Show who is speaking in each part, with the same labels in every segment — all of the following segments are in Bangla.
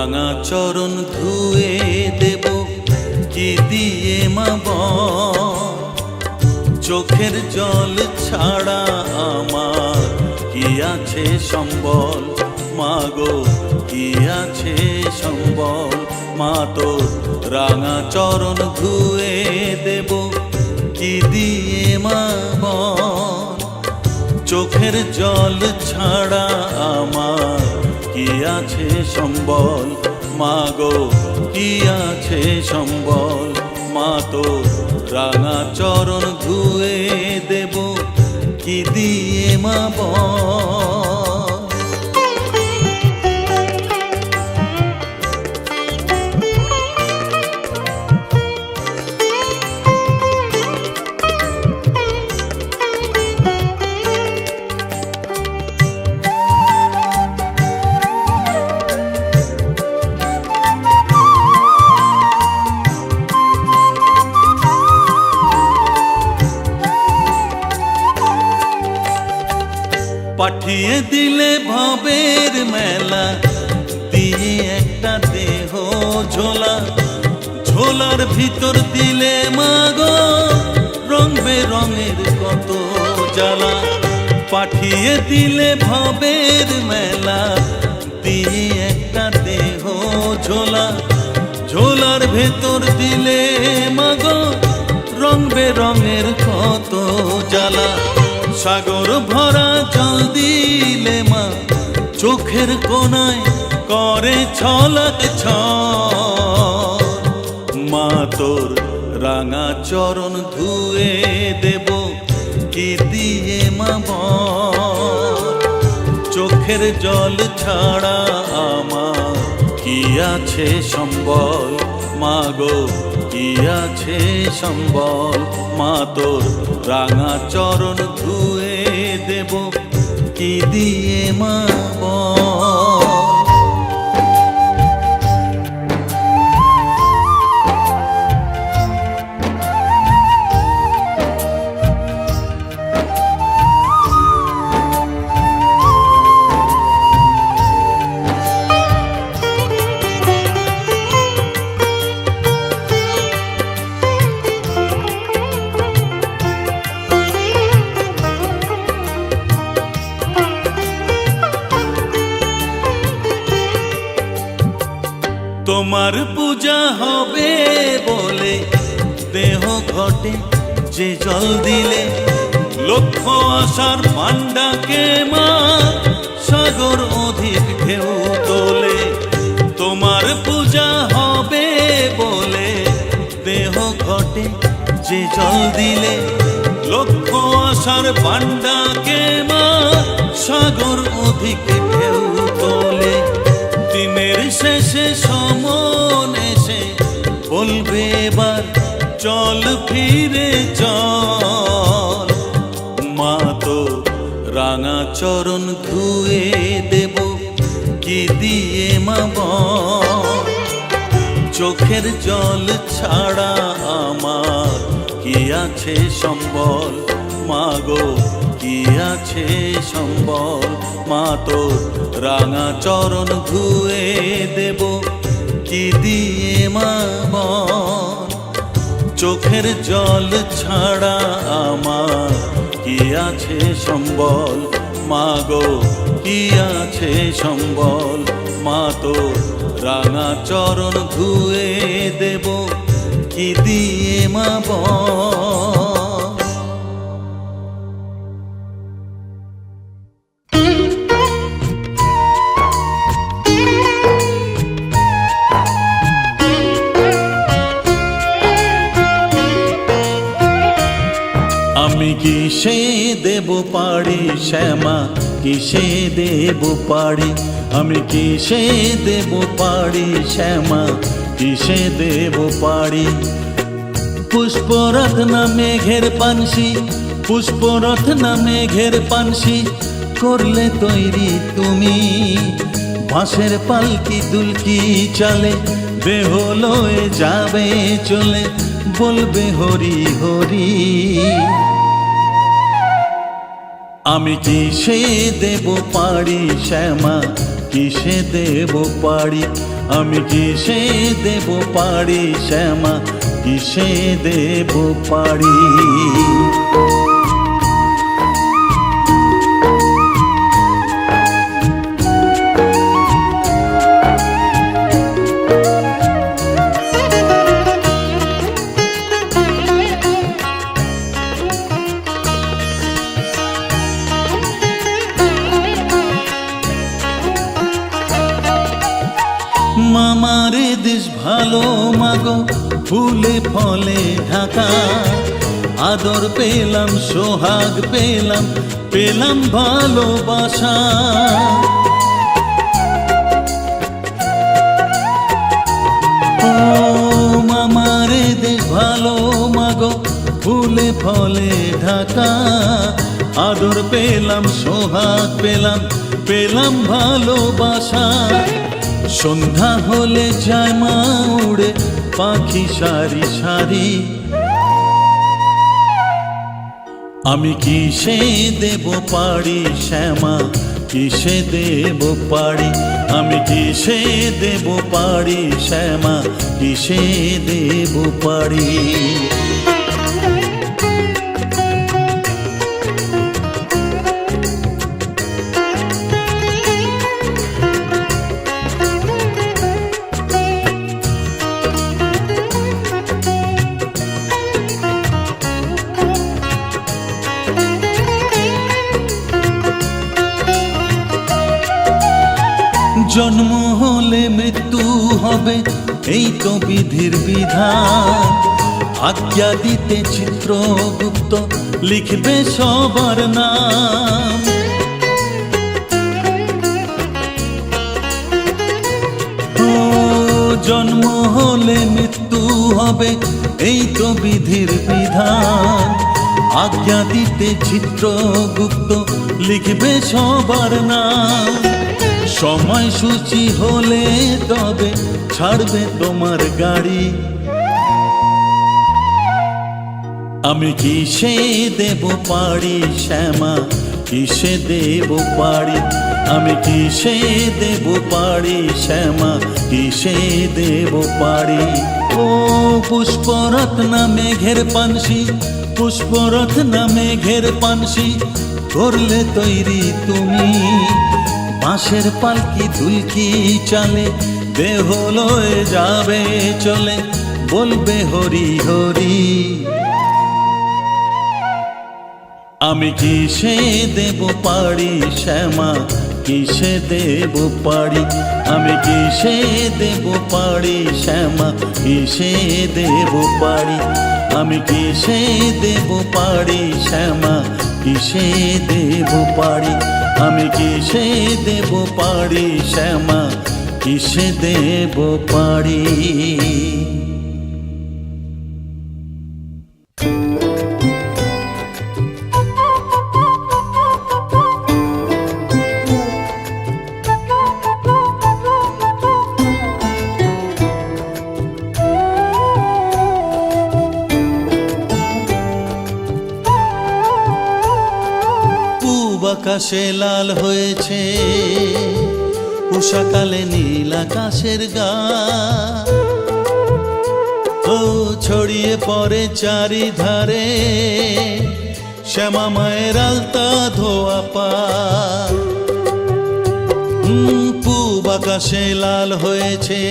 Speaker 1: রাঙা চরণ ধুয়ে দেব কি দিয়ে মা বল, চোখের জল ছাড়া আমার কি আছে সম্বল, মা গো কি আছে সম্বল। মা তোর রাঙা চরণ ধুয়ে দেব কি দিয়ে মা বল, চোখের জল ছাড়া আমার কি আছে সম্বল, মা গো কি আছে সম্বল। মা তোর রাঙা চরণ ধুয়ে দেব কি দিয়ে মা বল। পাঠিয়ে দিলে ভবের মেলা দিয়ে একটা দেহ ঝোলা, ঝোলার ভিতর দিলে মাগো রং বেরঙের কত জ্বালা। পাঠিয়ে দিলে ভবের মেলা দিয়ে একটা দেহ ঝোলা, ঝোলার ভেতর দিলে মাগো রং বেরঙের কত জ্বালা। সাগর ভরা জল দিলে মা চোখের কোনায় করে ছলক ছল, মা তোর রাঙা চরণ ধুয়ে দেব কি দিয়ে মা বল, চোখের জল ছাড়া আমার কি আছে সম্বল, মা গো কি আছে সম্বল। মা তোর রাঙা চরণ ধুয়ে দেব কি দিয়ে মা বল। তোমার পূজা হবে বলে দেহ ঘটে যে জল দিলে, লক্ষ আশার পান্ডাকে মা সাগর অধিক ঢেউ তোলে। তোমার পূজা হবে বলে দেহ ঘটে যে জল দিলে, লক্ষ আশার পান্ডাকে মা সাগর অধিক ঢেউ তোলে। দিনের শেষে সমন এসে বলবে এবার চল ফিরে চল, মা তো রাঙা চরণ ধুয়ে দেব কি দিয়ে মা বল, চোখের জল ছাড়া আমার কি আছে সম্বল, মা গো কি আছে সম্বল। মা তোর রাঙা চরণ ধুয়ে দেব কি দিয়ে মা বল, চোখের জল ছাড়া আমার কি আছে সম্বল, মা গো কি আছে সম্বল। মা তোর রাঙা চরণ ধুয়ে দেব কি দিয়ে মা বল। আমি কিসে দেব পাড়ি শ্যামা কিসে দেব পাড়ি, আমি কিসে দেব পাড়ি শ্যামা কিসে দেব পাড়ি। পুষ্পরথ না মেঘের পানসি, পুষ্পরথ না মেঘের পানসি করলে তৈরি তুমি, বাঁশের পালকি দুলকি চালে দেহ লয়ে যাবে চলে বলবে হরি হরি। আমি কিসে দেব পাড়ি শ্যামা, কিসে দেব পাড়ি, আমি কিসে দেব পাড়ি শ্যামা, কিসে দেব পাড়ি। মামারে দেশ ভালো মাগো, ফুলে ফলে ঢাকা, আদর পেলাম সোহাগ পেলাম, পেলাম ভালোবাসা। ও মামারে দেশ ভালো মাগো, ফুলে ফলে ঢাকা, আদর পেলাম সোহাগ পেলাম, পেলাম ভালোবাসা। সন্ধ্যা হলে যায় মা উড়ে পাখি সারি সারি, আমি কিসে দেব পাড়ি শ্যামা, কিসে দেব পাড়ি, আমি কিসে দেব পাড়ি শ্যামা, কিসে দেব পাড়ি। জন্ম হলে মৃত্যু হবে, এই তো বিধির বিধান, আজ্ঞা দিতে চিত্রগুপ্ত লিখবে সবার নাম। ও জন্ম হলে মৃত্যু হবে, এই তো বিধির বিধান, আজ্ঞা দিতে চিত্রগুপ্ত লিখবে সবার নাম। সময় সূচি হলে তবে ছাড়বে তোমার গাড়ি, আমি কিসে দেব পাড়ি শ্যামা, কিসে দেব পাড়ি, আমি কিসে দেব পাড়ি শ্যামা, কিসে দেব পাড়ি। ও পুষ্পরত্না মেঘের পানসি, পুষ্পরত্না মেঘের পানসি, করলে তৈরি তুমি, বাঁশের পালকি দুলকি চালে, দেহ লয়ে যাবে চলে, বলবে হরি হরি। আমি কিসে দেব পাড়ি শ্যামা, কিসে দেব পাড়ি, আমি কিসে দেব পাড়ি শ্যামা, কিসে দেব পাড়ি, আমি কিসে দেব পাড়ি শ্যামা, কিসে দেব পাড়ি, আমি কিসে দেব পাড়ি শ্যামা, কিসে দেব পাড়ি। আকাশে লাল হয়েছে উষাকালে নীল আকাশের গা, ও ছড়িয়ে পড়ে চারিধারে শ্যামা মায়ের আলতা ধোয়া পা। পূব আকাশে লাল হয়েছে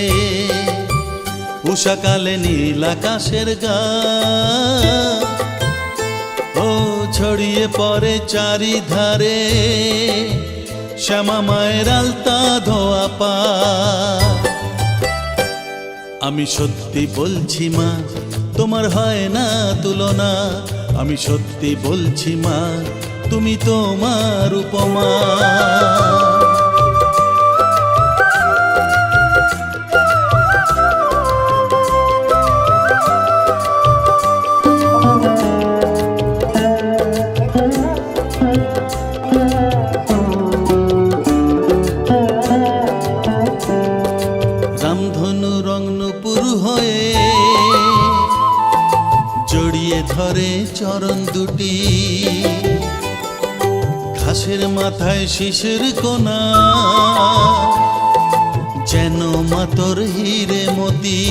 Speaker 1: উষাকালে নীল আকাশের গা, ও ছড়িয়ে পড়ে চারিধারে শ্যামা মায়ের আলতা ধোয়া পা। আমি সত্যি বলছি মা, তোমার হয় না তুলনা, আমি সত্যি বলছি মা, তুমি তোমার উপমা। রামধনু রং নূপুর হয়ে জড়িয়ে ধরে চরণ দুটি, ঘাসের মাথায় শিশির কোনা, যেন মা তোর হিরে মতি।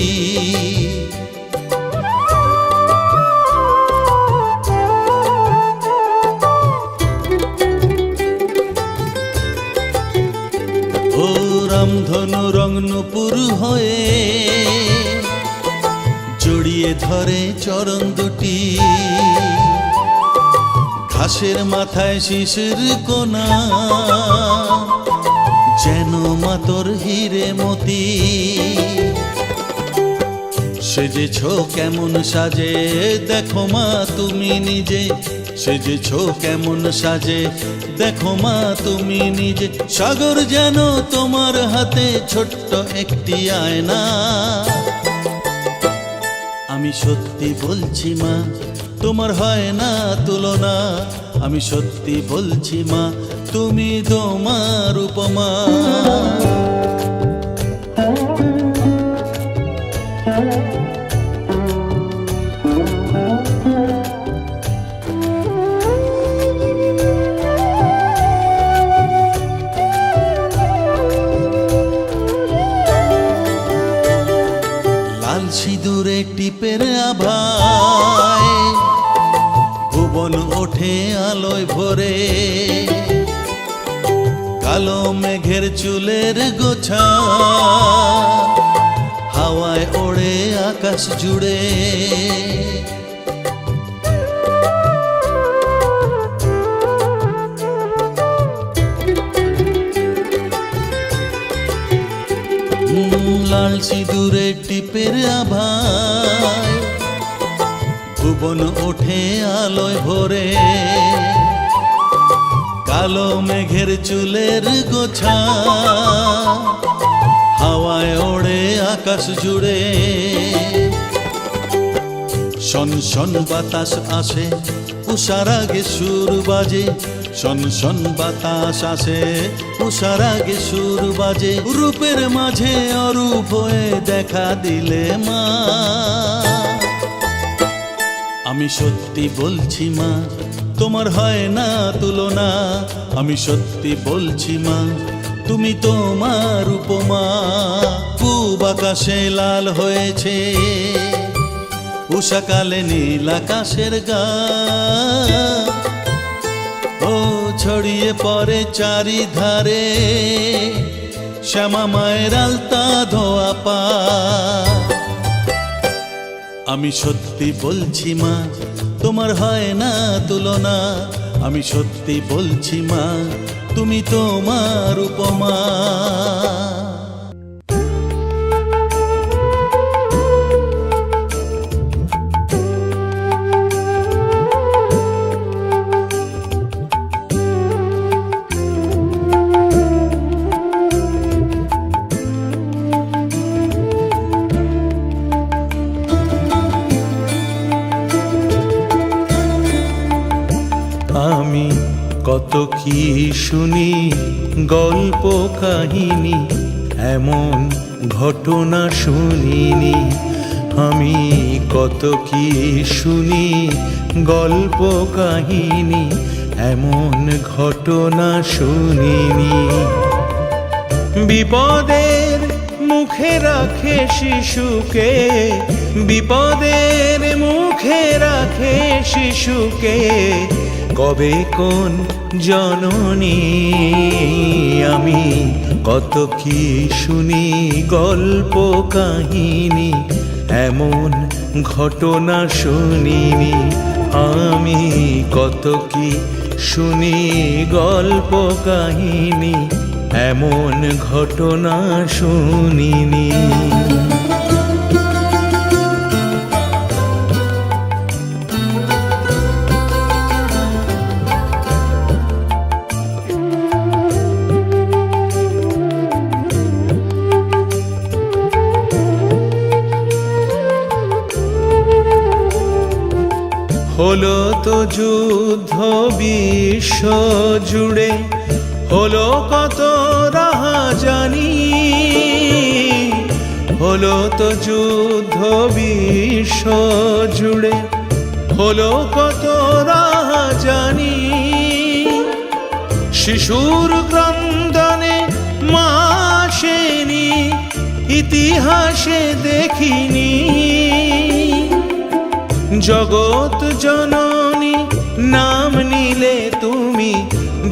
Speaker 1: ও রামধনু রং নূপুর হয়ে জড়িয়ে ধরে চরণ দুটি, ঘাসের মাথায় শিশির কোনা, যেন মা তোর হিরে মতি। সেজেছ কেমন সাজে দেখো মা তুমি নিজে, সেজেছ কেমন সাজে দেখো মা তুমি নিজে। সাগর যেন তোমার হাতে ছোট্ট একটি আয়না। আমি সত্যি বলছি মা তোমার হয় না তুলনা, আমি সত্যি বলছি মা তুমি তোমার উপমা। লাল সিঁদুরে টিপের আভায় ভুবন ওঠে আলোয় ভরে, কালো মেঘের চুলের গোছা হাওয়ায় ওড়ে আকাশ জুড়ে। লাল সিঁদুরে টিপের আভায় ভুবন ওঠে আলোয় ভরে, কালো মেঘের চুলের গোছা হাওয়ায় ওড়ে আকাশ জুড়ে। শন শন বাতাস আসে উষার আগে সুর বাজে, শন শন বাতাস আসে উষার আগে সুর বাজে। রূপের মাঝে অরূপ হয়ে দেখা দিলে মা। আমি সত্যি বলছি মা তোমার হয় না তুলনা, আমি সত্যি বলছি মা তুমি তোমার উপমা। পূব আকাশে লাল হয়েছে উষাকালে নীল আকাশের গা, ও ছড়িয়ে পড়ে চারিধারে শ্যামা মায়ের আলতা ধোয়া পা। আমি সত্যি বলছি মা তোমার হয় না তুলনা, আমি সত্যি বলছি মা তুমি তোমার উপমা।
Speaker 2: আমি কত কি শুনি গল্প কাহিনী, এমন ঘটনা শুনিনি। আমি কত কি শুনি গল্প কাহিনী, এমন ঘটনা শুনিনি। বিপদের মুখে রাখে শিশুকে, বিপদের মুখে রাখে শিশুকে, কবে কোন জননী। আমি কত কি শুনি গল্প কাহিনী, এমন ঘটনা শুনিনি। আমি কত কি শুনি গল্প কাহিনী, এমন ঘটনা শুনিনি। হলো তো যুদ্ধ বিশ্ব জুড়ে, হলো কত রাহাজানি। হলো তো যুদ্ধ বিশ্ব জুড়ে, হলো কত রাহাজানি। শিশুর ক্রন্দনে মাসেনি, ইতিহাসে দেখিনি। জগৎ জননী নাম নিলে তুমি,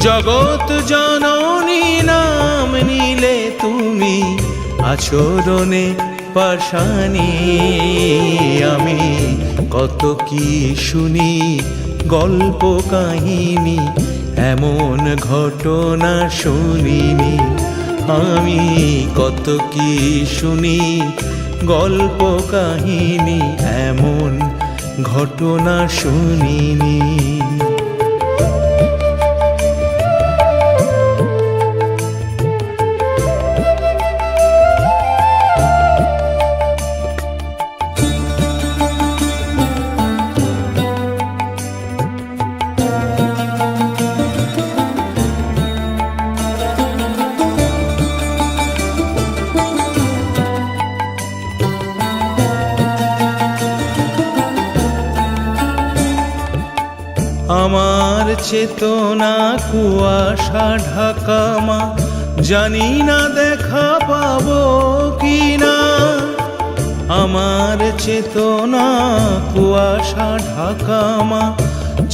Speaker 2: জগৎ জননী নাম নিলে তুমি, আচরণে পাশানি। আমি কত কি শুনি গল্প কাহিনী, এমন ঘটনা শুনিনি। আমি কত কি শুনি গল্প কাহিনী, এমন ঘটনা শুনিনি। আমার চেতনা কুয়াশা ঢাকা মা, জানি না দেখা পাবো কিনা। আমার চেতনা কুয়াশা ঢাকা মা,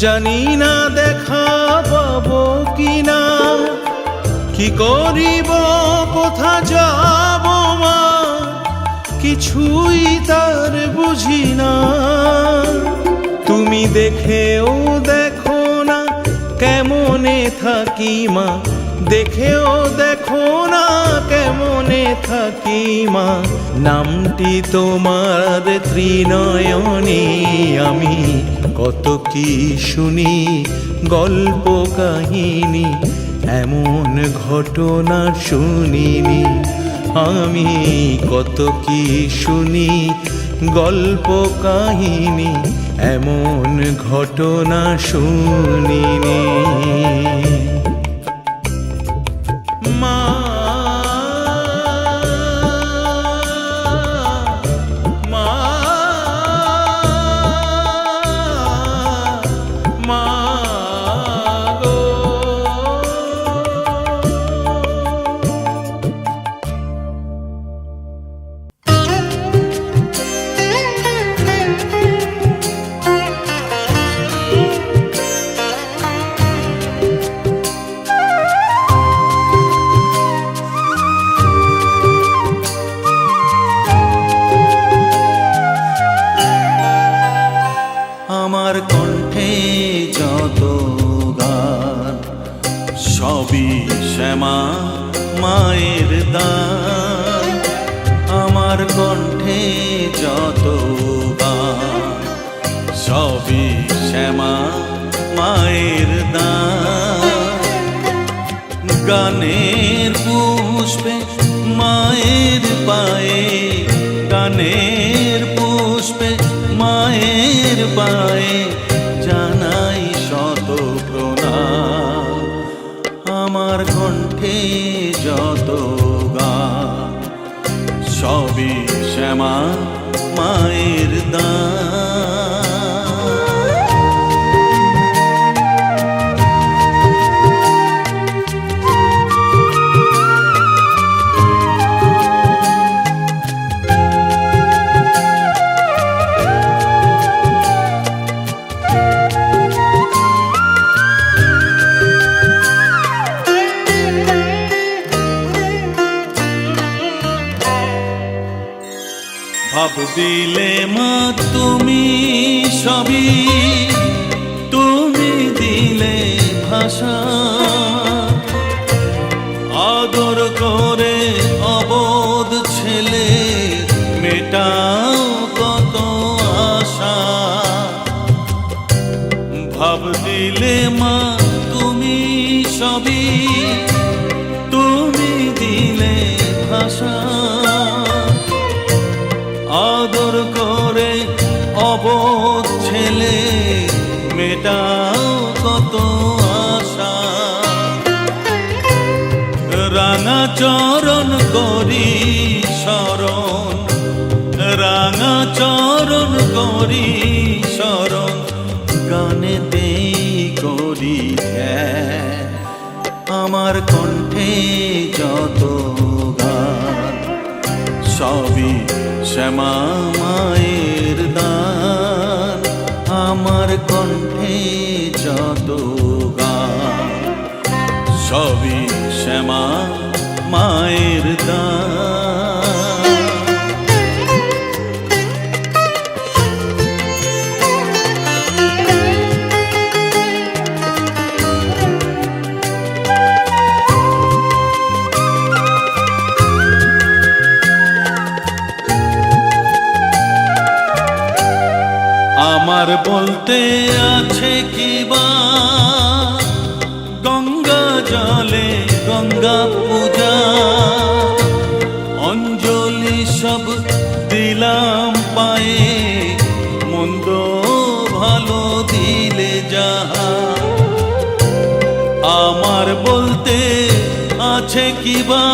Speaker 2: জানি না দেখা পাবো কিনা। কি করিব কোথা যাব মা, কিছুই তার বুঝি না। তুমি দেখেও দেখো না কেমনে থাকি মা, দেখেও দেখো না কেমনে থাকি মা। নামটি তোমার ত্রিনয়নী, আমি কত কি শুনি গল্প কাহিনী, এমন ঘটনা শুনিনি। আমি কত কি শুনি গল্প কাহিনী, এমন ঘটনা শুনিনি। মা মা মা গো।
Speaker 1: আমার কণ্ঠে যত গান, সবই শ্যামা মায়ের দান। আমার কণ্ঠে যত গান, সবই শ্যামা মায়ের দান। গানের পুষ্পে মায়ের পায়ে, গানের পুষ্পে মায়ের পায়ে, জানাই শত প্রণাম। আমার কণ্ঠে যত গান, সবই শ্যামা মায়ের দান। ভাব দিলে মা তুমি সবই, তুমি দিলে ভাষা। আদর করে অবোধ ছেলে, মেটাও কত আশা। ভাব দিলে মা তুমি সবই, তুমি দিলে ভাষা। আদর করে অবোধ ছেলে, মেটাও কত আশা। রাঙা চরণ করি শরণ, রাঙা চরণ করি শরণ। গানেতেই করি ধ্যান, আমার কণ্ঠে যত গান সবই শ্যামা মায়ের দান। আমার কণ্ঠে যত গান সবই শ্যামা মায়ের দান। আমার বলতে আছে কি বা গঙ্গা জলে গঙ্গা পূজা, অঞ্জলি সব দিলাম পায়ে, মন্দ ভালো দিলে যাহা। আমার বলতে আছে কি বা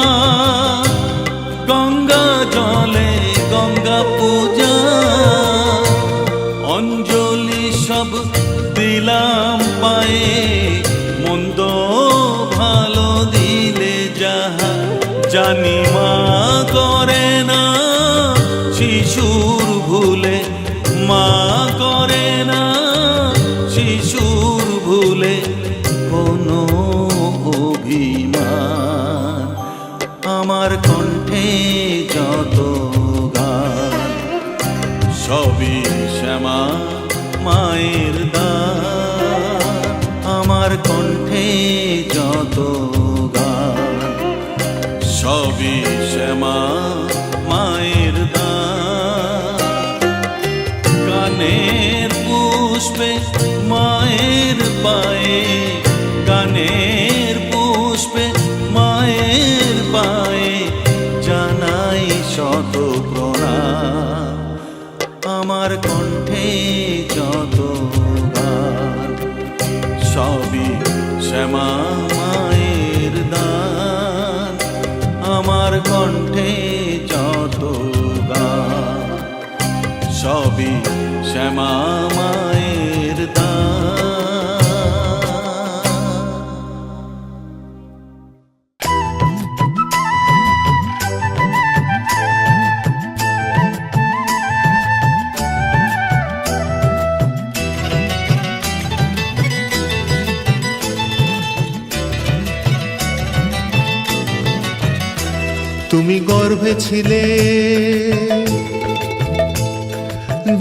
Speaker 1: গঙ্গা জলে গঙ্গা পূজা, অঞ্জলি সব দিলাম পায়ে, মন্দ ভালো দিলে যাহা। জানি মা করে না শিশুর ভুলে, মা করে না শিশুর ভুলে কোনো অভিমান। আমার কণ্ঠে যত গান সবই শ্যামা মায়ের দান। আমার কণ্ঠে যত গান সবই শ্যামা মায়ের দান। গানের পুষ্পে মায়ের পায়ে, গানের পুষ্পে মায়ের পায়ে জানাই শত প্রণাম। আমার কণ্ঠে যত গান সবই শ্যামা মায়ের দান। আমার কণ্ঠে যত গান সবই শ্যামা মায়ের দান।
Speaker 3: তুমি গর্ভে ছিলে,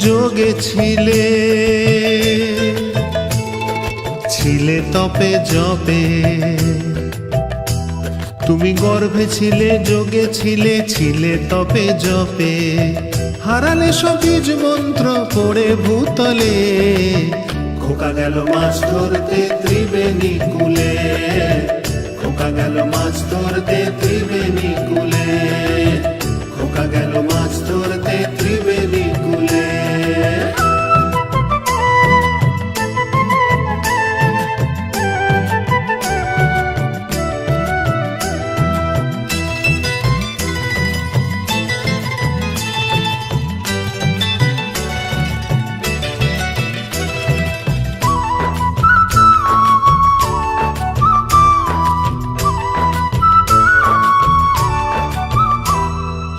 Speaker 3: যোগে ছিলে, ছিলে তপে জপে। তুমি গর্ভে ছিলে, যোগে ছিলে, ছিলে তপে জপে। হারালে সব বীজ মন্ত্র পড়ে ভূতলে, খোকা গেল মাছ ধরতে ত্রিবেণী কূলে, খোকা গেল মাছ ধরতে ত্রিবেণী কূলে, খোকা গেল মাছ ধরতে ত্রিবেণী কূলে।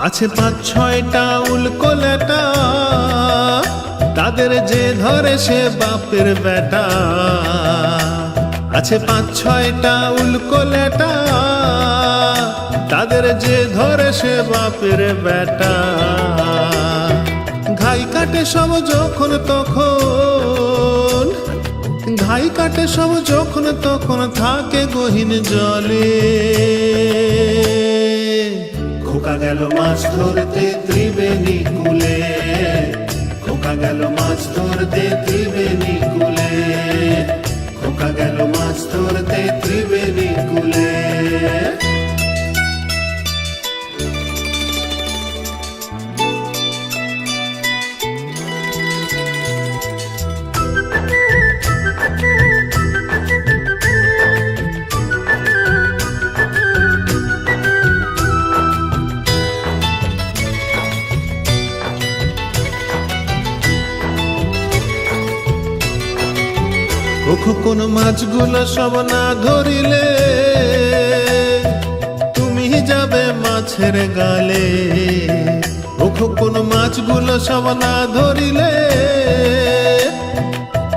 Speaker 3: আছে ৫-৬টা উল্কোলেটা, তাদের যে ধরে সে বাপের বেটা। আছে ৫-৬টা উল্কোলেটা, তাদের যে ধরে সে বাপের বেটা। ঘাই কাটে সব যখন তখন, ঘাই কাটে সব যখন তখন, থাকে গহীন জলে। খোকা গেল মাছ ধরতে ত্রিবেণী কূলে, খোকা গেল মাছ ধরতে ত্রিবেণী কূলে, খোকা গেল মাছ ধরতে ত্রিবেণী কূলে। কোন মাছগুলো সব না ধরিলে তুমি যাবে মাছের গালে। কোন মাছগুলো সব না ধরিলে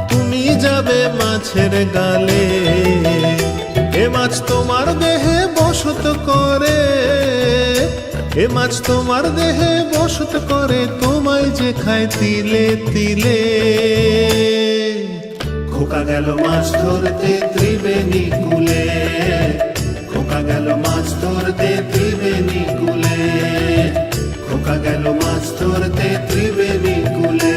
Speaker 3: তুমি যাবে মাছের গালে। এ মাছ তোমার দেহে বসত করে, এ মাছ তোমার দেহে বসত করে, তোমায় যে খায় তিলে তিলে। খোকা গেল মাছ ধরতে ত্রিবেণী কূলে, খোকা গেল মাছ ধরতে ত্রিবেণী কূলে, খোকা গেল মাছ ধরতে ত্রিবেণী কূলে।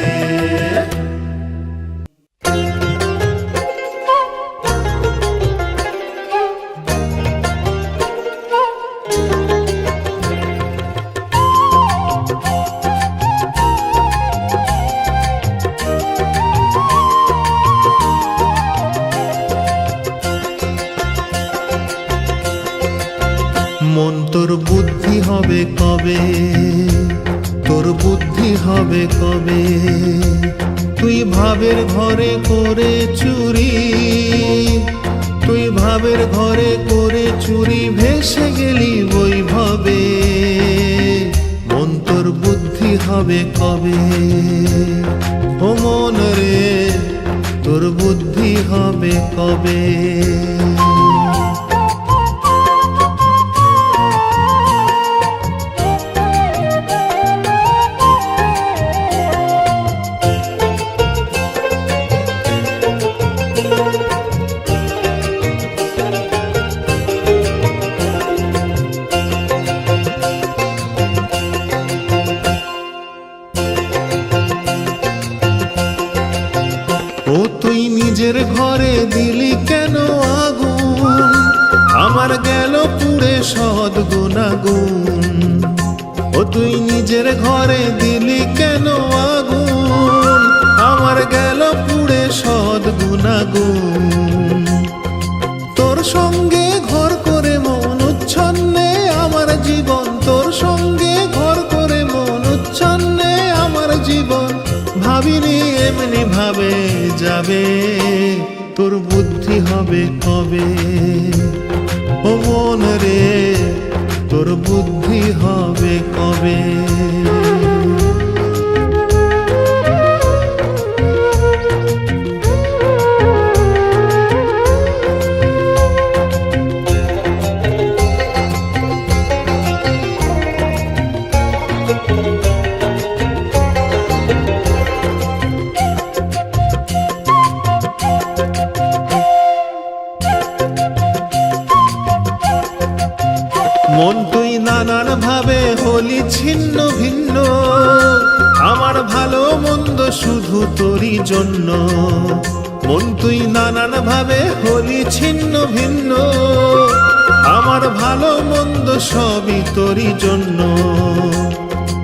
Speaker 3: মন তোর বুদ্ধি হবে কবে, তোর বুদ্ধি হবে কবে? তুই ভাবের ঘরে করে চুরি, তুই ভাবের ঘরে করে চুরি, ভেসে গেলি বৈভবে। মন তোর বুদ্ধি হবে কবে? ও মন রে, তোর বুদ্ধি হবে কবে? ও তুই নিজের ঘরে দিলি কেন আগুন, আমার গেল পুড়ে সদ গুণাগুণ। ও তুই নিজের ঘরে দিলি কেন আগুন, আমার গেল পুড়ে সদ গুণাগুণ। তোর সঙ্গে ঘর করে মন উচ্ছন্নে আমার জীবন, তোর সঙ্গে ঘর করে মন উচ্ছন্নে আমার জীবন। ভাবিনি এমনি ভাবে যাবে, তোর বুদ্ধি হবে কবে? ও মন রে, তোর বুদ্ধি হবে কবে? মন তুই নানান ভাবে হলি ছিন্ন ভিন্ন, আমার ভালো মন্দ শুধু তোরই জন্য। মন তুই নানান ভাবে হলি ছিন্ন ভিন্ন, আমার ভালো মন্দ সবই তোরই জন্য।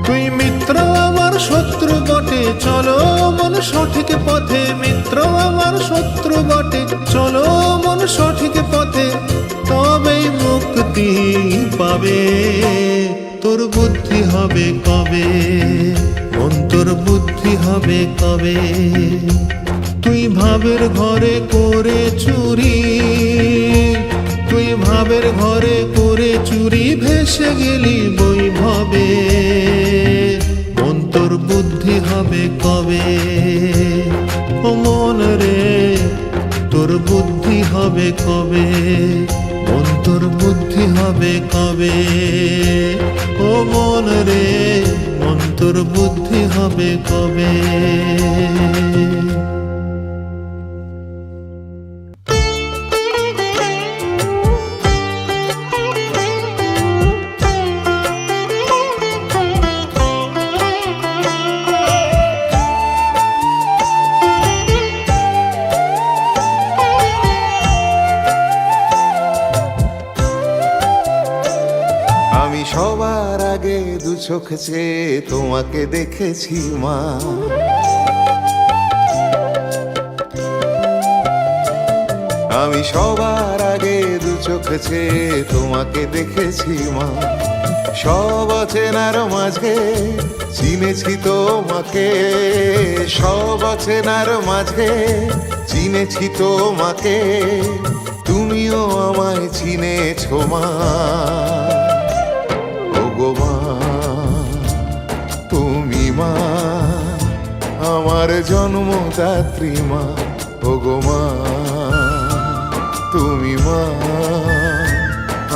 Speaker 3: তুই মিত্র আমার শত্রু বটে, চলো মন সঠিক পথে। মিত্র আমার শত্রু বটে, চলো মন সঠিক পথে, তবেই মুক্তি পাবে। তোর বুদ্ধি হবে কবে? মন তোর বুদ্ধি হবে কবে? তুই ভাবের ঘরে করে চুরি, তুই ভাবের ঘরে করে চুরি, ভেসে গেলি বৈভবে। মন তোর বুদ্ধি হবে কবে? ও মন রে, তোর বুদ্ধি হবে কবে? মন তোর বুদ্ধি হবে কবে? ও মন রে, মন তোর বুদ্ধি হবে কবে?
Speaker 4: আমি সবার আগে দু চোখ চেয়ে তোমাকে দেখেছি মা। আমি সবার আগে দু চোখ চেয়ে তোমাকে দেখেছি মা। সব অচেনার মাঝে চিনেছি তোমাকে, সব অচেনার মাঝে চিনেছি তোমাকে, তুমিও আমায় চিনেছো মা। ওগো মা, তুমি মা, আমার জন্মদাত্রী মা। ওগো মা, তুমি মা,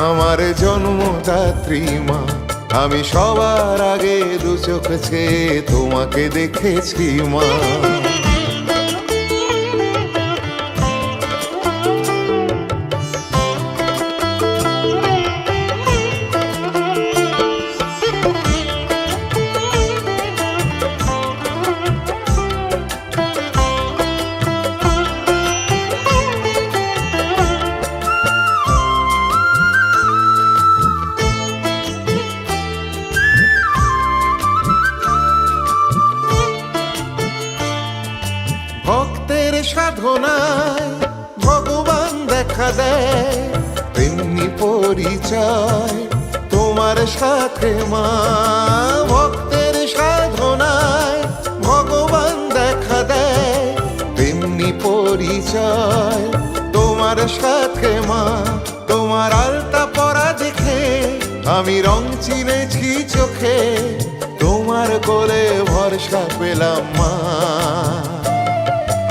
Speaker 4: আমার জন্মদাত্রী মা। আমি সবার আগে দু চোখ চেয়ে তোমাকে দেখেছি মা। ভক্তের সাধনায় ভগবান দেখা দেয়, তেমনি পরিচয় তোমার সাথে মা। ভক্তের সাধনায় ভগবান দেখা দেয়, তেমনি পরিচয় তোমার সাথে মা। তোমার আলতা পরা দেখে আমি রং চিনেছি চোখে, তোমার কোলে ভরসা পেলাম মা।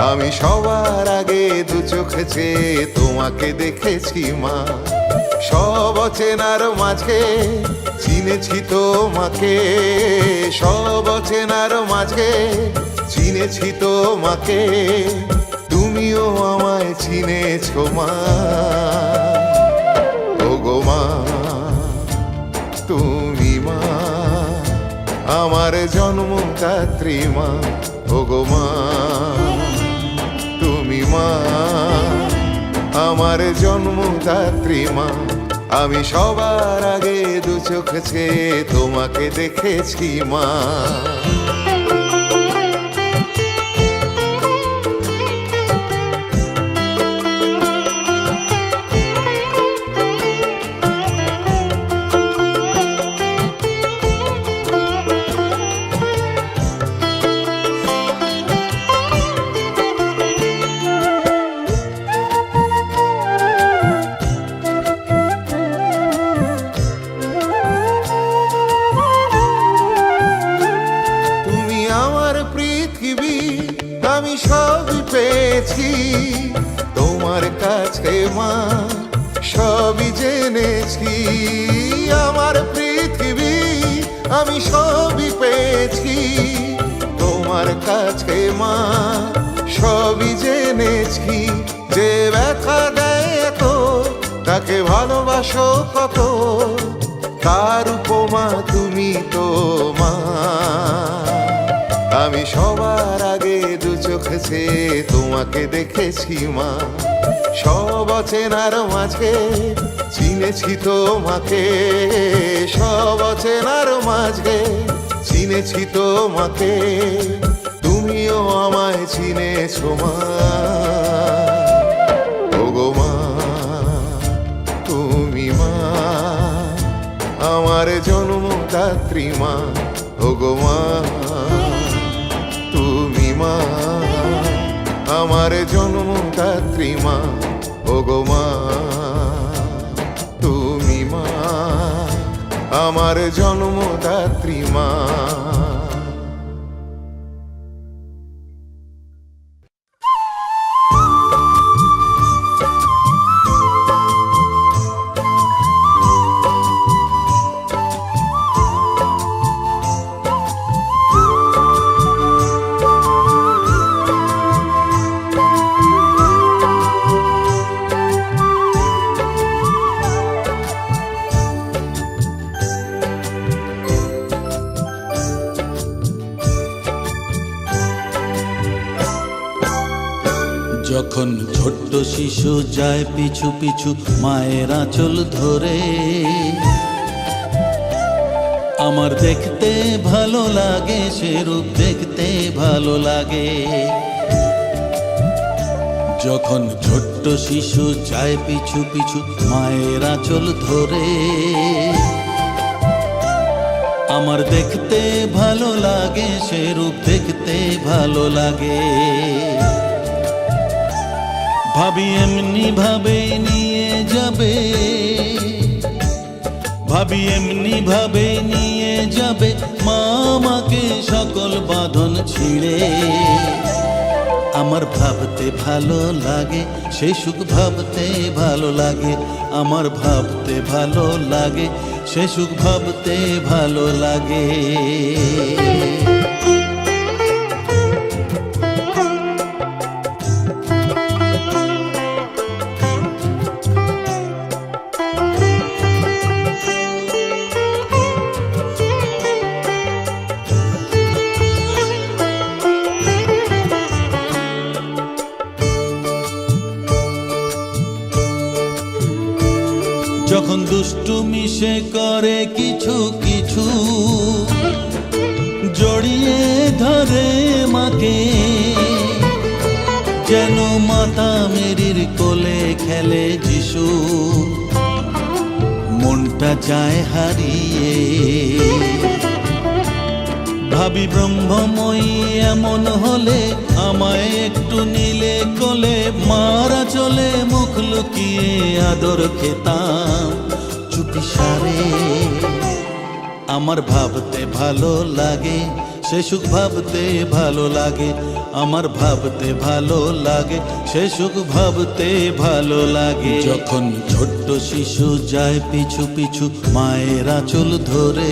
Speaker 4: আমি সবার আগে দু চোখ চেয়ে তোমাকে দেখেছি মা। সব অচেনার মাঝে চিনেছি তোমাকে, সব অচেনার মাঝে চিনেছি তোমাকে, তুমিও আমায় চিনেছো মা। ওগো মা, তুমি মা, আমার জন্মদাত্রী মা। ওগো মা, তুমি মা, আমার জন্মদাত্রী মা। আমি সবার আগে দু চোখ চেয়ে তোমাকে দেখেছি মা। আমি সবই পেয়েছি তোমার কাছে মা, সবই জেনেছি। আমার পৃথিবী আমি সবই পেয়েছি তোমার কাছে মা, সবই জেনেছি। যে ব্যথা দেয় এত তাকে ভালোবাসো কত, তার উপমা তুমি তো মা। আমি সবার আগে দু চোখ চেয়ে তোমাকে দেখেছি মা। সব অচেনার মাঝে চিনেছি তোমাকে, সব অচেনার মাঝে চিনেছি তোমাকে, তুমিও আমায় চিনেছো মা। ওগো মা, তুমি মা, আমার জন্মদাত্রী মা। ওগো মা, তুমি মা, আমার জন্মদাত্রী মা। ওগো মা, তুমি মা, আমার জন্মদাত্রী মা।
Speaker 1: যখন ছোট্ট শিশু যায় পিছু পিছু মায়ের আঁচল ধরে, আমার দেখতে ভালো লাগে, সে রূপ দেখতে ভালো লাগে। যখন ছোট্ট শিশু যায় পিছু পিছু মায়ের আঁচল ধরে, আমার দেখতে ভালো লাগে, সে রূপ দেখতে ভালো লাগে। ভাবি এমনি ভাবে নিয়ে যাবে, ভাবি এমনি ভাবে নিয়ে যাবে মা আমাকে সকল বাঁধন ছিঁড়ে। আমার ভাবতে ভালো লাগে, সে সুখ ভাবতে ভালো লাগে। আমার ভাবতে ভালো লাগে, সে সুখ ভাবতে ভালো লাগে। যখন দুষ্টু মিশে করে কিছু কিছু, জড়িয়ে ধরে মাকে, যেন মাতা মেরির কোলে খেলে যিশু। মনটা যায় হারিয়ে, ভাবি ব্রহ্মময়ী এমন হলে আমায় একটু নিলে কোলে, মারা চলে মুখ লুকিয়ে আদর খেতাম চুপি সারে। আমার ভাবতে ভালো লাগে, সে সুখ ভাবতে ভালো লাগে। আমার ভাবতে ভালো লাগে, সে সুখ ভাবতে ভালো লাগে। যখন ছোট্ট শিশু যায় পিছু পিছু মায়ের আঁচল ধরে,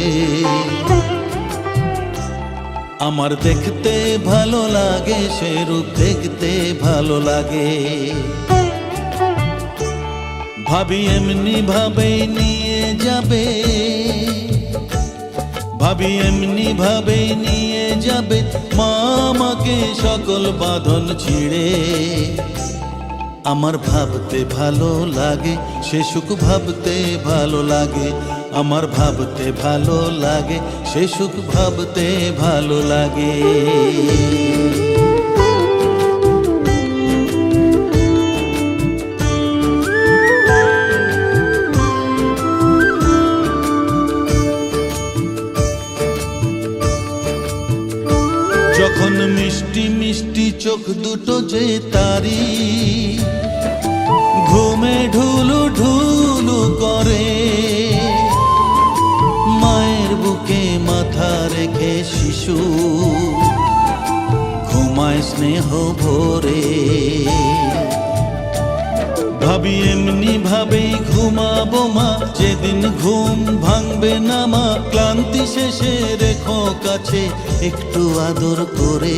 Speaker 1: আমার দেখতে ভালো লাগে, সে রূপ দেখতে ভালো লাগে। ভাবি এমনি ভাবে নিয়ে যাবে, ভাবি এমনি ভাবে নিয়ে যাবে মা আমাকে সকল বাঁধন ছিঁড়ে। আমার ভাবতে ভালো লাগে, সে সুখ ভাবতে ভালো লাগে। আমার ভাবতে ভালো লাগে, সে সুখ ভাবতে ভালো লাগে। যখন মিষ্টি মিষ্টি চোখ দুটো যে তারি, ঘুমে ঢুলু ঢুলু করে, মায়ের বুকে মাথা রেখে শিশু ঘুমায় স্নেহ ভরে। ভাবি এমনি ভাবেই ঘুমাবো মা, যেদিন ঘুম ভাঙবে না মা, ক্লান্তি শেষে রেখো কাছে একটু আদর করে।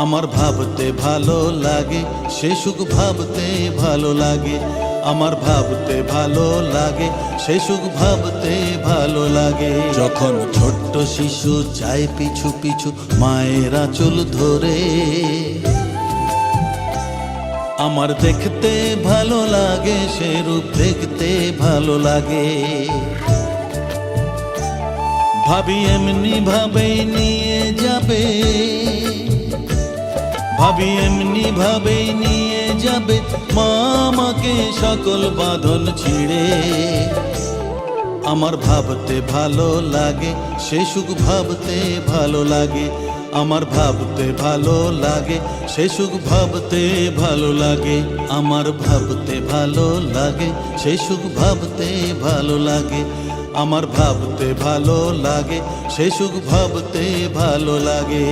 Speaker 1: আমার ভাবতে ভালো লাগে, সে সুখ ভাবতে ভালো লাগে। আমার ভাবতে ভালো লাগে, সে সুখ ভাবতে ভালো লাগে। যখন ছোট্ট শিশু যায় পিছু পিছু মায়ের আঁচল ধরে, আমার দেখতে ভালো লাগে, সে রূপ দেখতে ভালো লাগে। ভাবি এমনি ভাবেই নিয়ে যাবে, ভাবি এমনি ভাবেই নিয়ে যাবে মা আমাকে সকল বাঁধন ছিঁড়ে। আমার ভাবতে ভালো লাগে, সে সুখ ভাবতে ভালো লাগে। আমার ভাবতে ভালো লাগে, সে সুখ ভাবতে ভালো লাগে। আমার ভাবতে ভালো লাগে, সে সুখ ভাবতে ভালো লাগে। আমার ভাবতে ভালো লাগে, সে সুখ ভাবতে ভালো লাগে।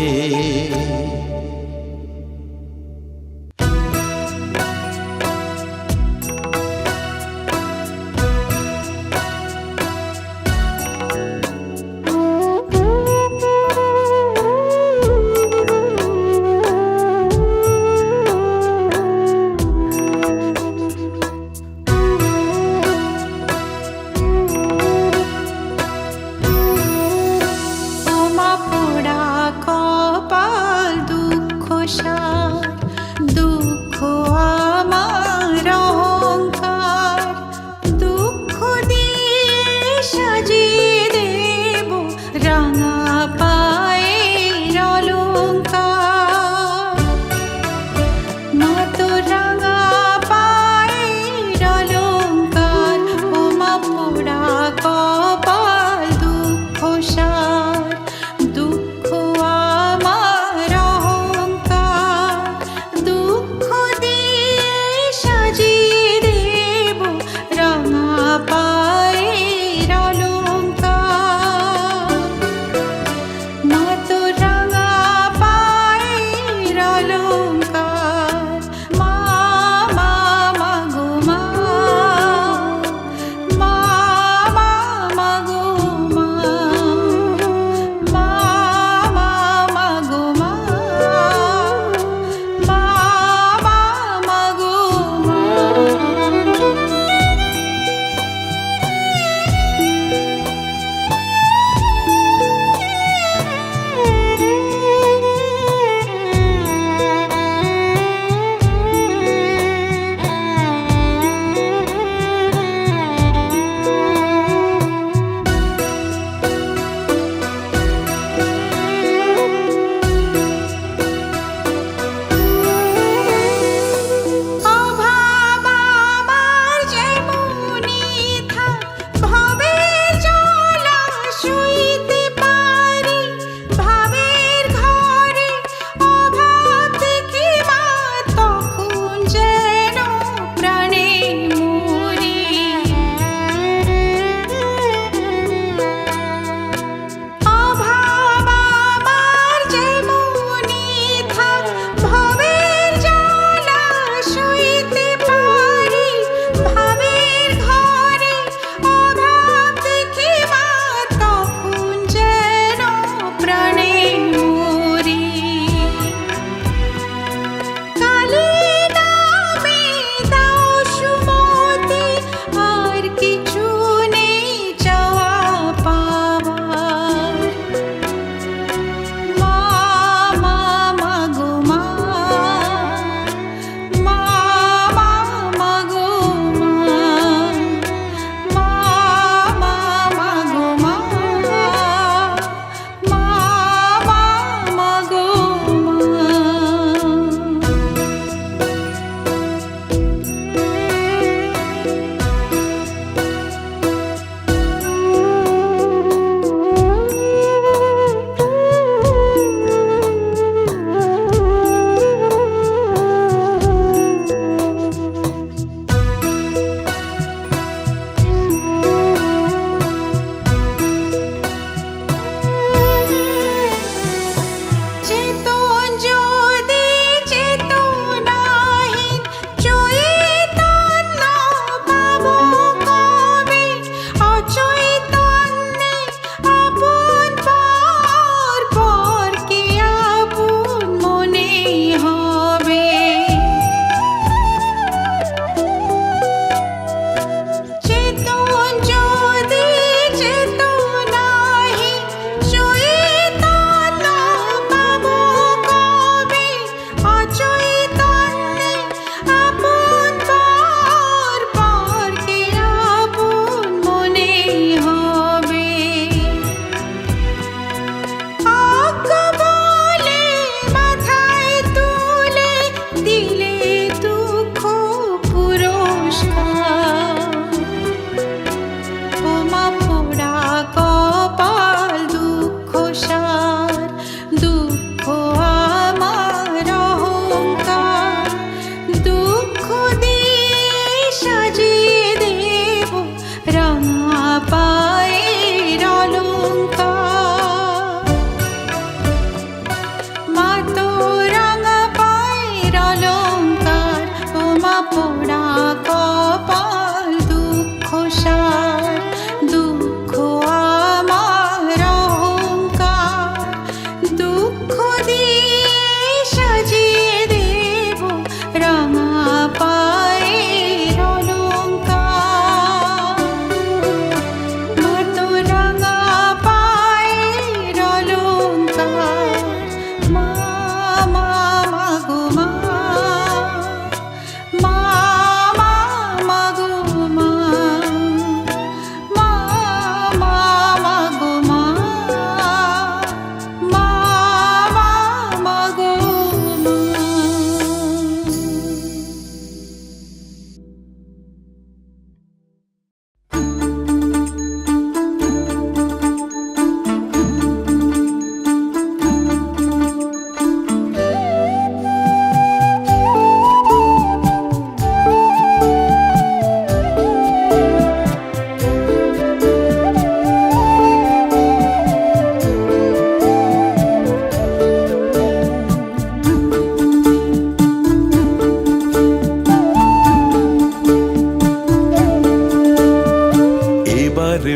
Speaker 5: পোড়া কপাল দু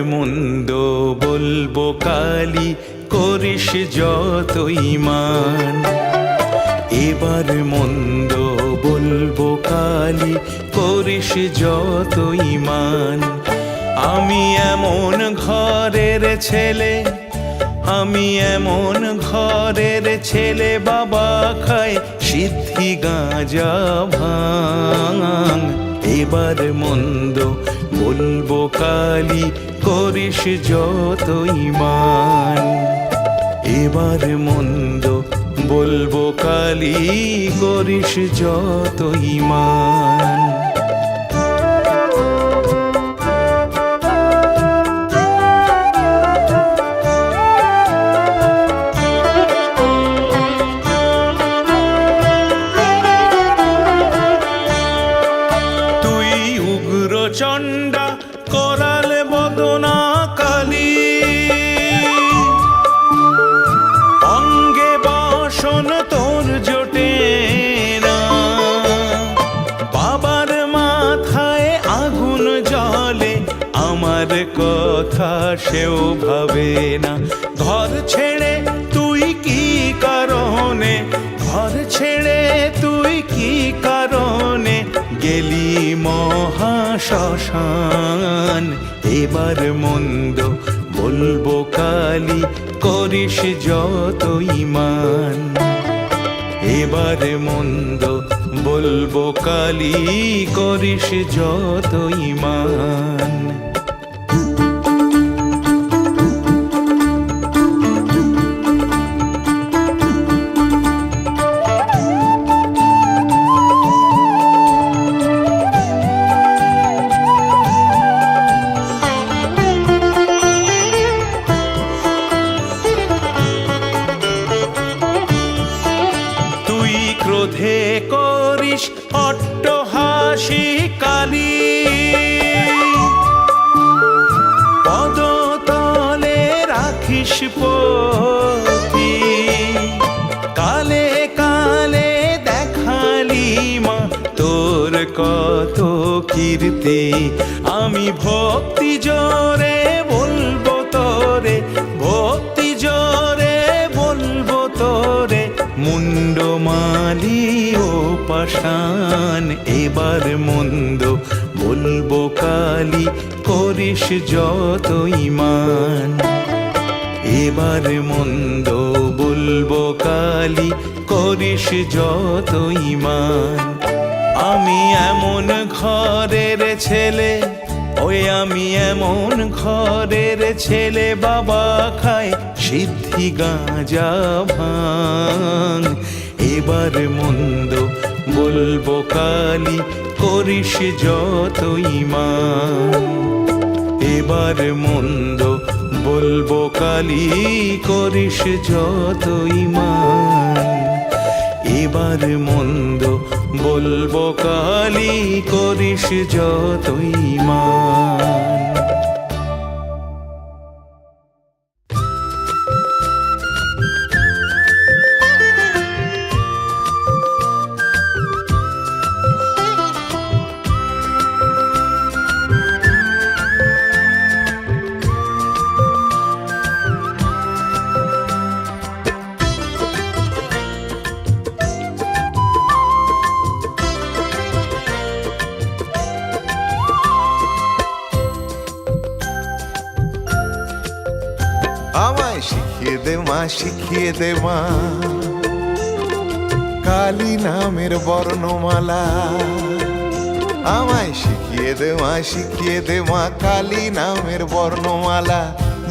Speaker 2: মন্দ বলবো কালি করিস যতই মান এবার মন্দ বলবো কালি করিস যতই মান আমি এমন ঘরের ছেলে আমি এমন ঘরের ছেলে বাবা খায় সিদ্ধি গাঁজা ভাঙ এবার মন্দ বলবো কালি করিস যতই মান এবার মন্দ বলবো কালি করিস যতই মান চণ্ডা করাল বদনা কালী অঙ্গে বাসন তোর জোটে না বাবার মাথায় আগুন জ্বলে আমার কথা সেও ভাবে না ঘর ছেড়ে তুই কি কারণে ঘর ছেড়ে তুই কি কারণে গেলি মহাশ্মশান এবার মন্দ বলবো কালি করিস যতই মান এবার মন্দ বলবো কালি করিস যতই মান ক্রোধে করিস অট্টহাসি কালী পদতলে রাখিস পতি কালে কালে দেখালি মা তোর কত কীর্তি আমি ভক্তি জোরে বলবো তোরে ভক্তি জোরে বলবো তোরে মুন্ডমালি ও পাষাণ এবার মন্দ বলবো কালি করিস যতই মান এবার মন্দ বলবো কালি করিস যতই মান আমি এমন ঘরের ছেলে ওই আমি এমন ঘরের ছেলে বাবা খায় সিদ্ধি গাঁজা ভাঙ এবার মন্দ বলবো কালি করিস যতই মান এবার মন্দ বলবো কালি করিস যতই মান এবার মন্দ বলবো কালি করিস যতই মান
Speaker 4: আমায় শিখিয়ে দে মা কালী নামের বর্ণমালা আমায় শিখিয়ে দে মা কালী নামের বর্ণমালা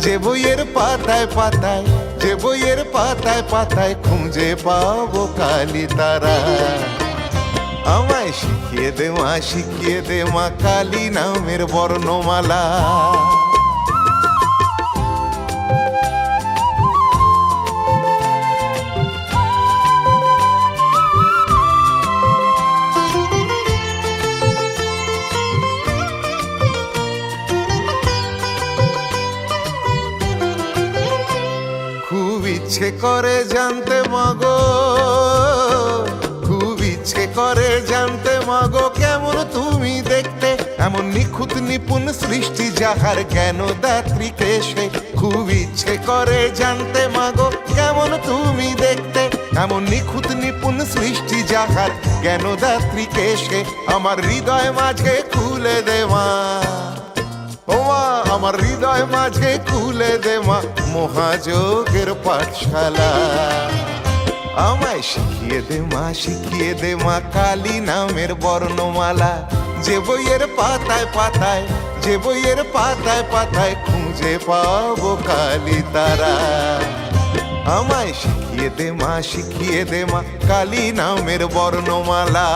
Speaker 4: যে বইয়ের পাতায় পাতায় যে বইয়ের পাতায় পাতায় খুঁজে পাবো কালী তারা আমায় শিখিয়ে দে মা কালী নামের বর্ণমালা ইচ্ছে করে জানতে মাগো খুব ইচ্ছে করে জানতে মাগো কেমন তুমি দেখতে এমন নিখুঁত নিপুণ সৃষ্টি যাহার জ্ঞান দাত্রীকে সে খুব ইচ্ছে করে জানতে মাগো কেমন তুমি দেখতে। এমন নিখুঁত নিপুণ সৃষ্টি যাহার জ্ঞান দাত্রীকে সে আমার হৃদয় মাঝে খুলে দে মা, ও মা আমার হৃদয় মাঝে খুলে দে মা মহাযোগের পাঠশালা। আমায় শিখিয়ে দে মা কালী নামের বর্ণমালা। যে বইয়ের পাতায় পাতায়, যে বইয়ের পাতায় পাতায় খুঁজে পাবো কালী তারা। আমায় শিখিয়ে দে মা কালী নামের বর্ণমালা।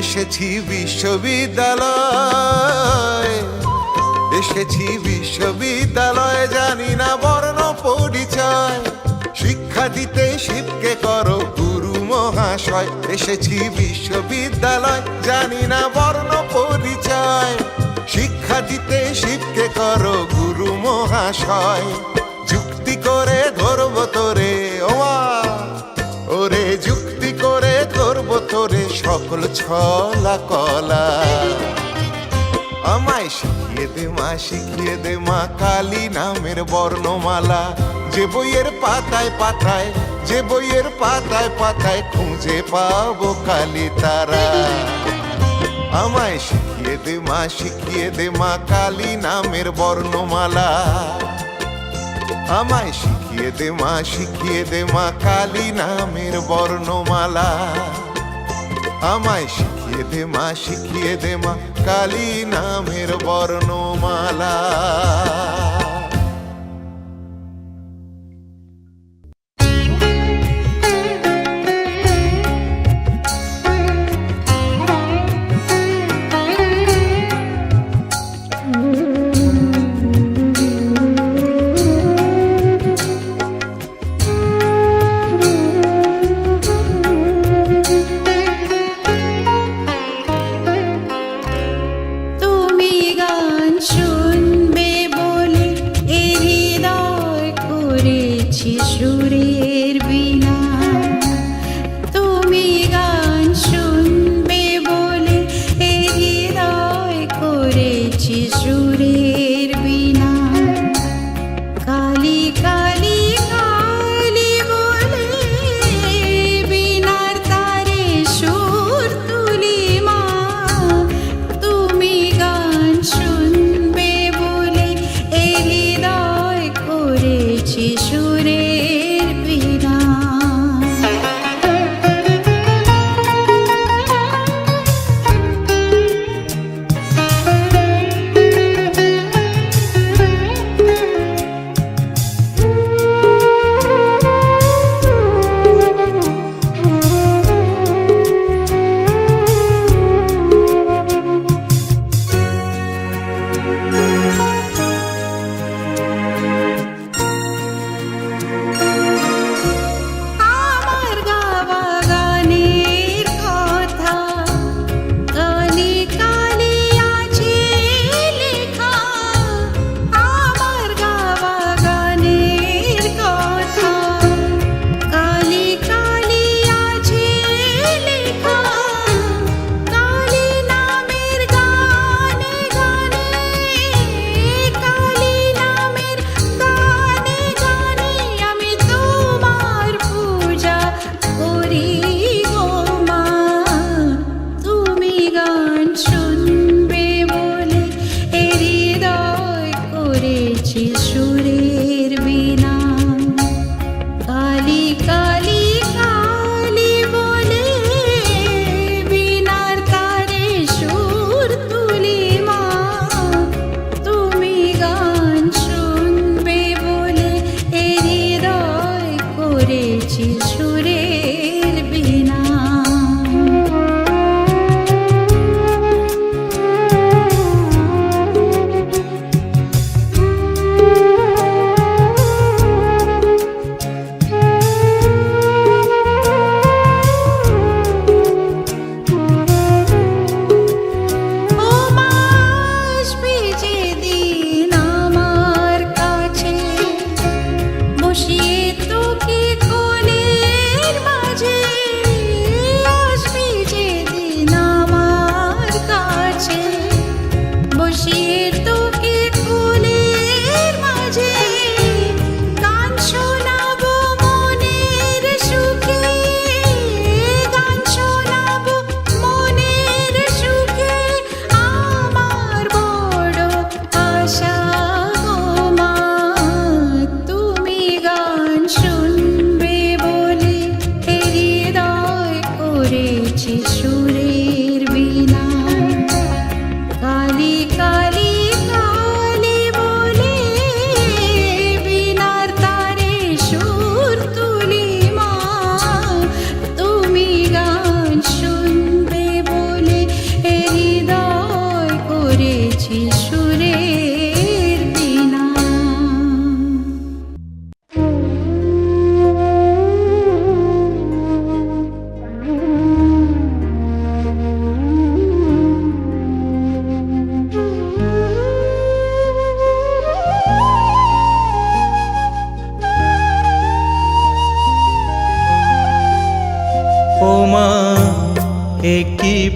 Speaker 4: এসেছি বিশ্ববিদ্যালয়, এসেছি বিশ্ববিদ্যালয়, জানি না বর্ণ পরিচয়। শিক্ষা দিতে শিবকে করো গুরু মহাশয়। এসেছি বিশ্ববিদ্যালয়, জানি না বর্ণ পরিচয়। শিক্ষা দিতে শিবকে করো গুরু মহাশয়। যুক্তি করে ধরবো তোরে ও মা, ওরে যুক্তি করে ধরবো তোরে সকল ছলা কলা। আমায় শিখিয়ে দে মা কালী নামের বর্ণমালা। যে বইয়ের পাতায় পাতায়, যে বইয়ের পাতায় পাতায় খুঁজে পাবো কালী তারা। আমায় শিখিয়ে দে মা কালী নামের বর্ণমালা। আমায় শিখিয়ে দে মা কালী নামের বর্ণমালা। আমায় শিখিয়ে দে মা কালী নামের বর্ণমালা।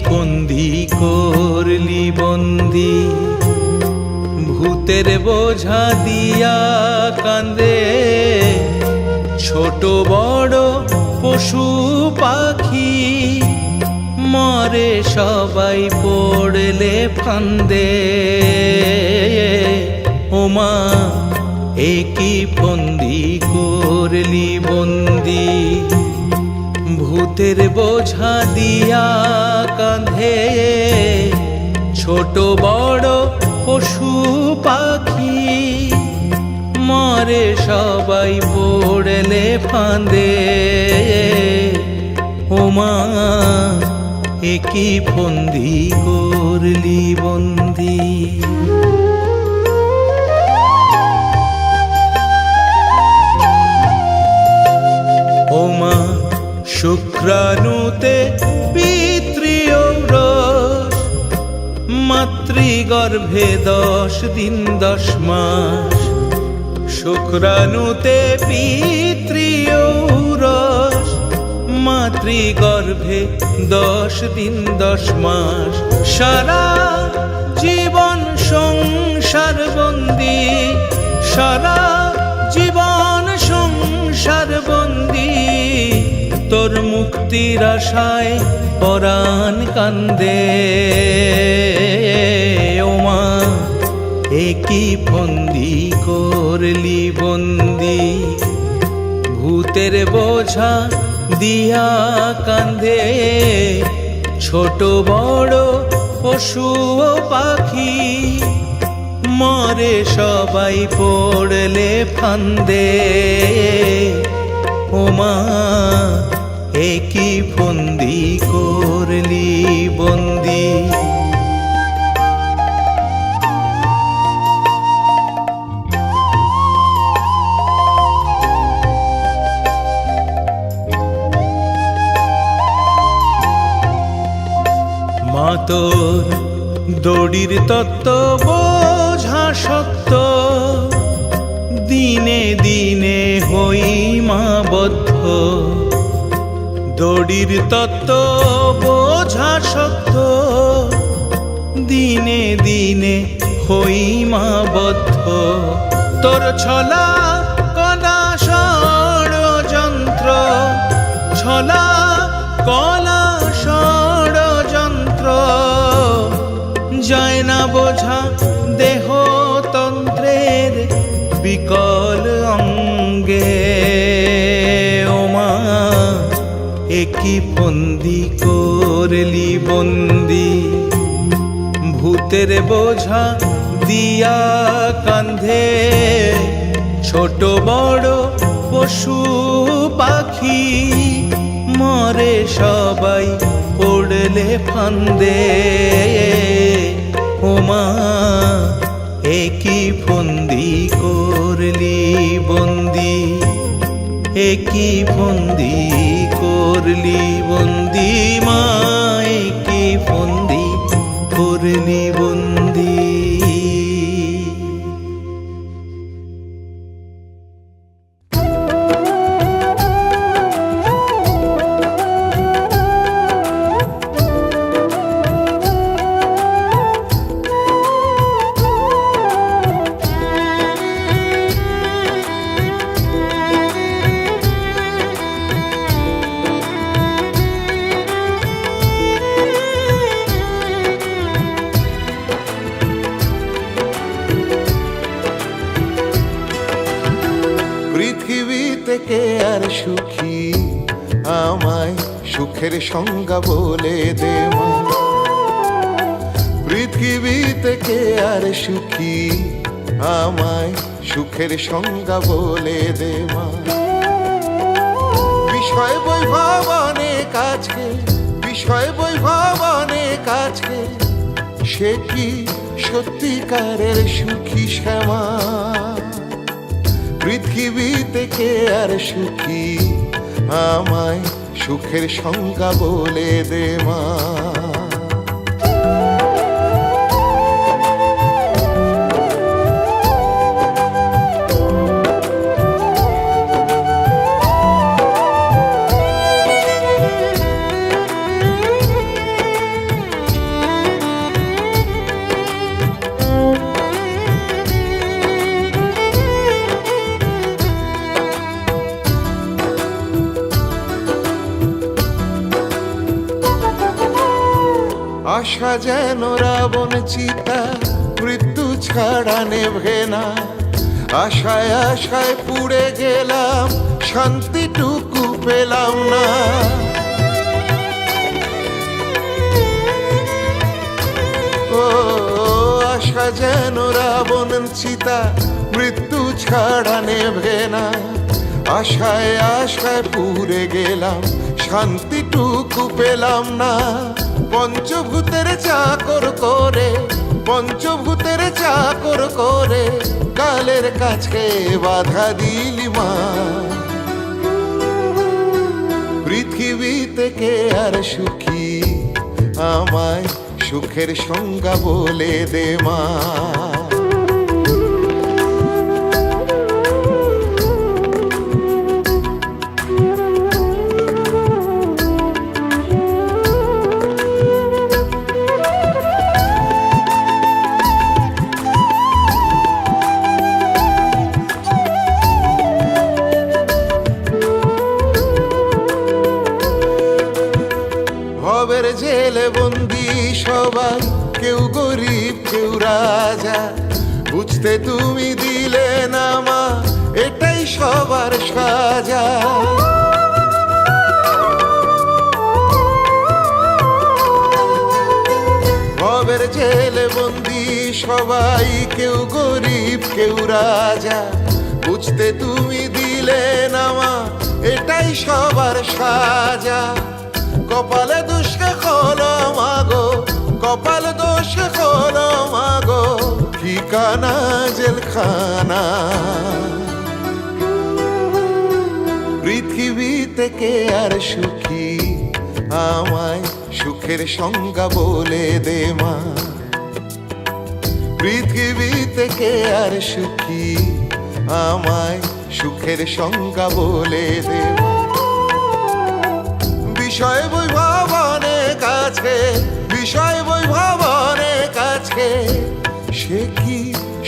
Speaker 2: ফন্দি করলি বন্দি, ভূতের বোঝা দিয়া কান্দে ছোট বড় পশু পাখি, মরে সবাই পড়লে ফান্দে। ওমা একই ফন্দি করলি বন্দি, ভূতের বোঝা দিয়া কাঁধে ছোট বড় পশু পাখি, মরে সবাই পড়লে ফাঁদে। ওমা একই ফন্দি করলি বন্দি। ওমা শুক্রাণুতে পিতৃঔরস, মাতৃগর্ভে 10 দিন 10 মাস। শুক্রাণুতে পিতৃঔরস, মাতৃগর্ভে 10 দিন 10 মাস। সারা জীবন সংসার বন্দি, সারা জীবন সংসার বন্দি, তোর মুক্তির আশায় পরাণ কান্দে। ওমা একই ফন্দি করলি বন্দি, ভূতের বোঝা দিয়া কান্দে ছোট বড় পশু ও পাখি, মরে সবাই পড়লে ফান্দে। ওমা একই ফন্দি করলি বন্দি। মা তোর দড়ির তত্ত্ব বোঝা শক্ত, দিনে দিনে হই মা বদ্ধ। দড়ির তত্ত্ব বোঝা শক্ত, দিনে দিনে হই মা বদ্ধ। তোর ছলা কলা ষড়যন্ত্র, ছলা কলা ষড়যন্ত্র, যায় না বোঝা দেহতন্ত্রের বিকল অঙ্গে। ওমা একই ফন্দি করলি বন্দি, ভূতের বোঝা দিয়া কাঁধে ছোট বড় পশু পাখি, মরে সবাই পড়লে ফান্দে। ওমা একই ফন্দি করলি বন্দি, একই ফন্দি করলি বন্দি। মা একই ফন্দি করলি বন্দি।
Speaker 4: পৃথিবীতে কে আর সুখী, আমায় সুখের সংজ্ঞা বলে দে মা। পৃথিবীতে কে আর সুখী, আমায় সুখের সংজ্ঞা বলে দে মা। বিষয় বৈভব অনেক আজকে, বিষয় বৈভব অনেক আজকে, সে কি সত্যিকারের সুখী শ্যামা? পৃথিবীতে কে আর সুখী, আমায় সুখের সংজ্ঞা বলে দে মা। আশা যেন রাবণ চিতা মৃত্যু ছাড়া নেভে না, আশায় আশায় পুড়ে গেলাম শান্তিটুকু পেলাম না। ও আশা যেন রাবণ চিতা মৃত্যু ছাড়া নেভে না, আশায় আশায় পুড়ে গেলাম শান্তিটুকু পেলাম না। পঞ্চভূতের চাকর করে, পঞ্চভূতের চাকর করে কালের কাছে বাধা দিলি মা। পৃথিবী থেকে আর সুখী আমায় সুখের সংজ্ঞা বলে দে মা। ভবের জেলে বন্দি সবাই, কেউ গরিব কেউ রাজা, বুঝতে তুমি দিলে না মা এটাই সবার সাজা। ভবের জেলে বন্দি সবাই, কেউ গরিব কেউ রাজা, বুঝতে তুমি দিলে না মা এটাই সবার সাজা। কপালে দোষে খোলো মাগো, কপালে দোষে খোলো মাগো, ঠিকানা জেলখানা। পৃথিবী থেকে আর সুখী আমায় সুখের সংজ্ঞা বলে দে মা। পৃথিবী থেকে আর সুখী আমায় সুখের সংজ্ঞা বলে দে মা। বিষয় বৈভবনে কাছে, বিষয় বৈভবনে কাছে, সে কি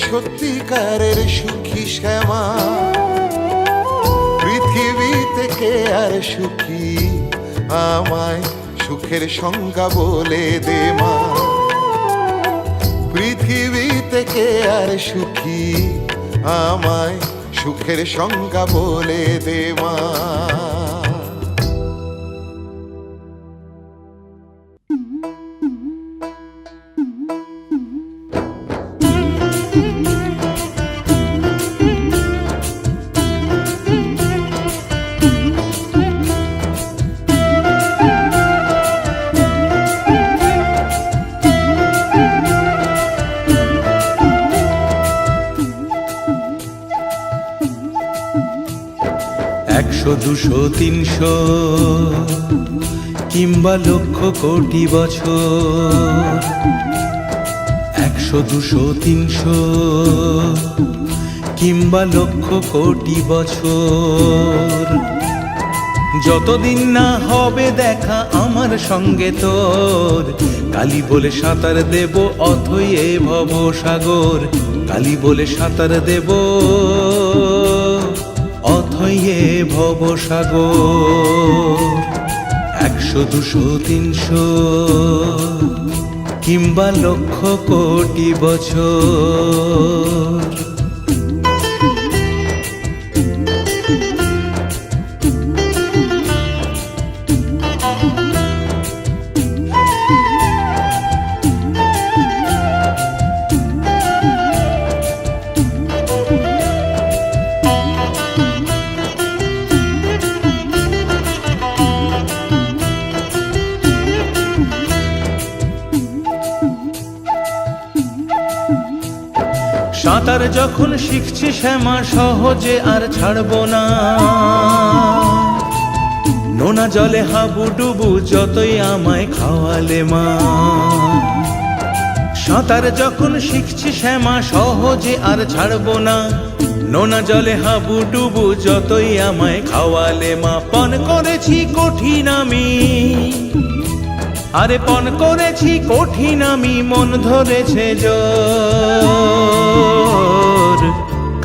Speaker 4: সত্যিকারের সুখী শ্যামা। পৃথিবী থেকে আর সুখী আমায় সুখের সংজ্ঞা বলে দে মা। পৃথিবী থেকে আর সুখী আমায় সুখের সংজ্ঞা বলে দে মা।
Speaker 2: একশো দুশো তিনশো কিংবা লক্ষ কোটি বছর, একশো দুশো তিনশো কিংবা লক্ষ কোটি বছর, যতদিন না হবে দেখা আমার সঙ্গে তোর, কালী বলে সাঁতার দেব অথই এ ভব সাগর, কালী বলে সাঁতার দেব অথই এ ভব সাগর। একশো দুশো তিনশো কিংবা লক্ষ কোটি বছর। সাঁতার যখন শিখছি শ্যামা সহজে আর ছাড়বো না, নোনা জলে হাবুডুবু যতই আমায় খাওয়ালে মা। সাঁতার যখন শিখছি শ্যামা সহজে আর ছাড়বো না, নোনা জলে হাবুডুবু যতই আমায় খাওয়ালে মা। পান করেছি কঠিন আমি, আরে পণ করেছি কঠিন আমি, মন ধরেছে জোর,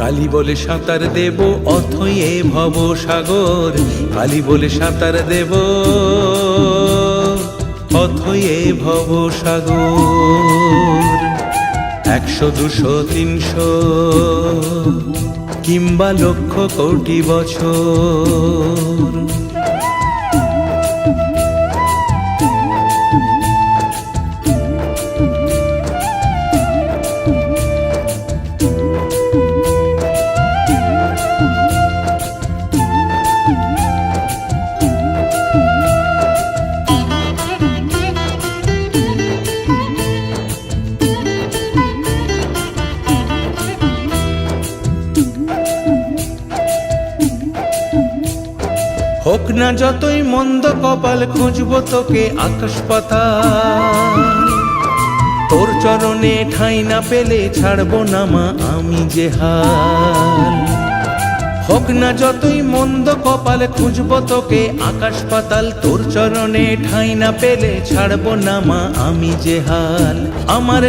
Speaker 2: কালী বলে সাঁতার দেব অথই এ ভব সাগর, কালী বলে সাঁতার দেব অথয়ে ভব সাগর। 100, 200, 300 কিংবা লক্ষ কোটি বছর। হোক না যতই মন্দ কপাল, খুঁজবো তোকে আকাশ পাতাল। তোর চরণে ঠাঁই না পেলে ছাড়বো না মা আমি যে হাল। হোক না যতই মন্দ কপাল, খুঁজবো তোকে আকাশ পাতাল। তোর চরণে ঠাঁই না পেলে ছাড়বো না মা আমি যে হাল। আমার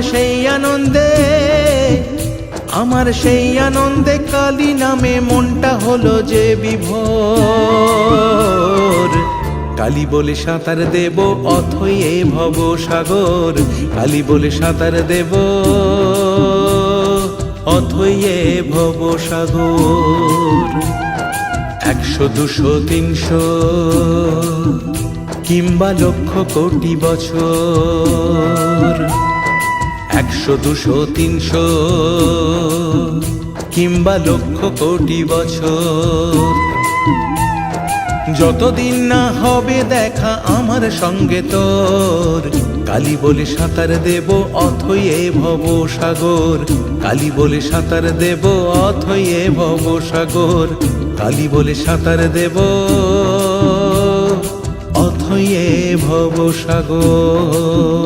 Speaker 2: সেই আনন্দে কালী নামে মনটা হলো যে বিভোর। কালী বলে সাঁতার দেব অথয়ে ভব সাগর। কালী বলে সাঁতার দেব অথয়ে ভব সাগর। 100, 200, 300 কিংবা লক্ষ কোটি বছর। 100, 200, 300 কিংবা লক্ষ কোটি বছর। যতদিন না হবে দেখা আমার সঙ্গে তোর, কালী বলে সাঁতার দেব অথয়ে ভব সাগর। কালী বলে সাঁতার দেব অথয়ে ভব সাগর। কালী বলে সাঁতার দেব অথয়ে ভব সাগর।